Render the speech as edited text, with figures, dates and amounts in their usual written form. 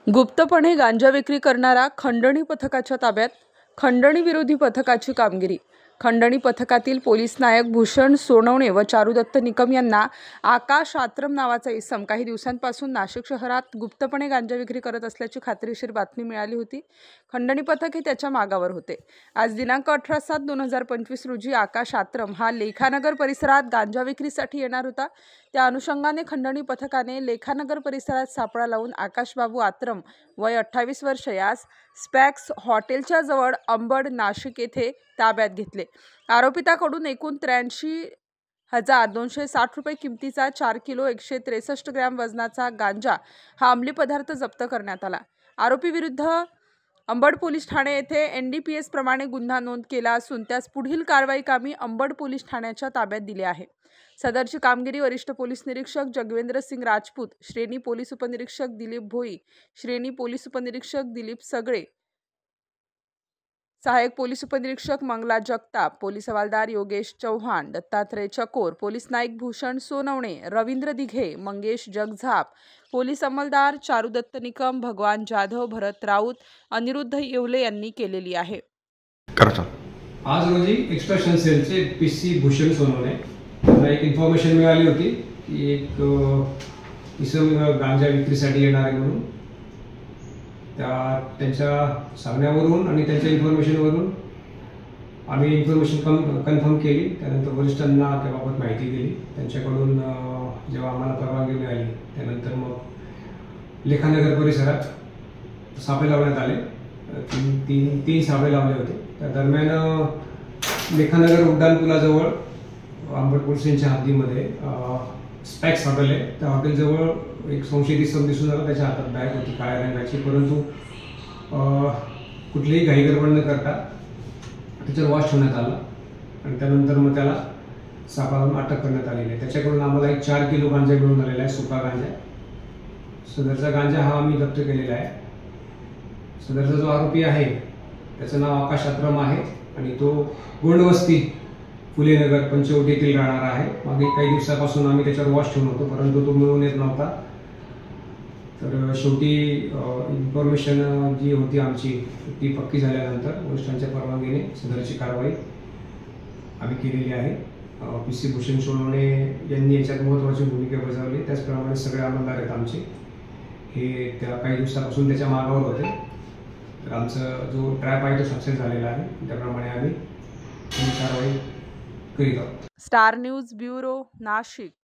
गुप्तपणे गांजा विक्री करणारा खंडणी पथकाच्या ताब्यात. खंडणी विरोधी पथकाची कामगिरी. खंडणी पथकातील पोलीस नायक भूषण सोनवणे व चारुदत्त निकम यांना आकाश आत्रम नावाचा इसम काही दिवसांपासून नाशिक शहरात गुप्तपणे गांजा विक्री करत असल्याची खात्रीशीर बातमी मिळाली होती. खंडणी पथक हे त्याच्या मागावर होते. आज दिनांक 18/7/2025 रोजी आकाश आत्रम हा लेखानगर परिसरात गांजा विक्रीसाठी येणार होता. त्या अनुषंगाने खंडणी पथकाने लेखानगर परिसरात सापळा लावून आकाशबाबू आत्रम वय 28 वर्ष यास स्पॅक्स हॉटेलच्या जवळ अंबड नाशिक येथे ताब्यात घेतले. आरोपिताकडून एकूण 83,260 रुपये किमतीचा 4 किलो 163 ग्रॅम वजनाचा गांजा हा अंमली पदार्थ जप्त करण्यात आला. आरोपी विरुद्ध अंबड पोलीस ठाणे येथे NDPS प्रमाणे गुन्हा नोंद केला असून त्यास पुढील कारवाई कामी अंबड पोलीस ठाण्याच्या ताब्यात दिले आहे. सदरची कामगिरी वरिष्ठ पोलीस निरीक्षक जगवेंद्र सिंग राजपूत, श्रेणी पोलीस उपनिरीक्षक दिलीप भोई, श्रेणी पोलीस उपनिरीक्षक दिलीप सगळे, सहाय्यक पोलीस उपनिरीक्षक मंगला जगताप, पोलीस हवालदार योगेश चव्हाण, दत्तात्रय चकोर, पोलीस नाईक भूषण सोनवणे, रवींद्र दिघे, मंगेश जगझाप, पोलीस अंमलदार चारुदत्त निकम, भगवान जाधव, भरत राऊत, अनिरुद्ध येवले यांनी केलेली आहे. आज रोजी एक्स्ट्रॅक्शन सेलचे PC भूषण सोनवणे यांना एक इन्फॉर्मेशन मिळाली होती की एक इसम गांजा विक्रीसाठी येणार आहे म्हणून. त्यांच्या सांगण्यावरून आणि त्यांच्या इन्फॉर्मेशनवरून आम्ही इन्फॉर्मेशन कन्फर्म केली. त्यानंतर वरिष्ठांना त्याबाबत माहिती दिली. त्यांच्याकडून जेव्हा आम्हाला परवानगी मिळाली त्यानंतर मग लेखानगर परिसरात सापळे लावण्यात आले. तीन सापळे लावले होते. त्या दरम्यान लेखानगर उड्डाणपुलाजवळ अंबड पोलीस स्टेशनच्या हद्दीमध्ये स्पॅक्स हॉटेल आहे. त्या हॉटेलजवळ एक संशयित इसम दिसून आला. त्याच्या हातात बॅग होती काळ्या रंगाची, परंतु कुठलीही घाई गडबड न करता त्याच्यावर वॉच ठेवण्यात आला आणि त्यानंतर मग त्याला सापळावून अटक करण्यात आलेली आहे. त्याच्याकडून आम्हाला एक 4 किलो गांजा मिळून आलेला आहे, सुका गांजा. सदरचा गांजा हा आम्ही जप्त केलेला आहे. सदरचा जो आरोपी आहे त्याचं नाव आकाश आत्रम आहे आणि तो गोंडवस्ती फुलेनगर पंचवटी येथील राहणार आहे. मागे काही दिवसापासून आम्ही त्याच्यावर वॉच ठेवून होतो, परंतु तो मिळून येत नव्हता. तर शेवटी इन्फॉर्मेशन जी होती आमची ती पक्की झाल्यानंतर वरिष्ठांच्या परवानगीने सदरची कारवाई आम्ही केलेली आहे. PC भूषण सोनवणे यांनी याच्यात महत्त्वाची भूमिका बजावली. त्याचप्रमाणे सगळे अंमलदार आहेत आमचे, हे त्या काही दिवसापासून त्याच्या मागावर होते. तर आमचा जो ट्रॅप आहे तो सक्सेस झालेला आहे. त्याप्रमाणे आम्ही कारवाई करीत आहोत. Star news bureau, Nashik.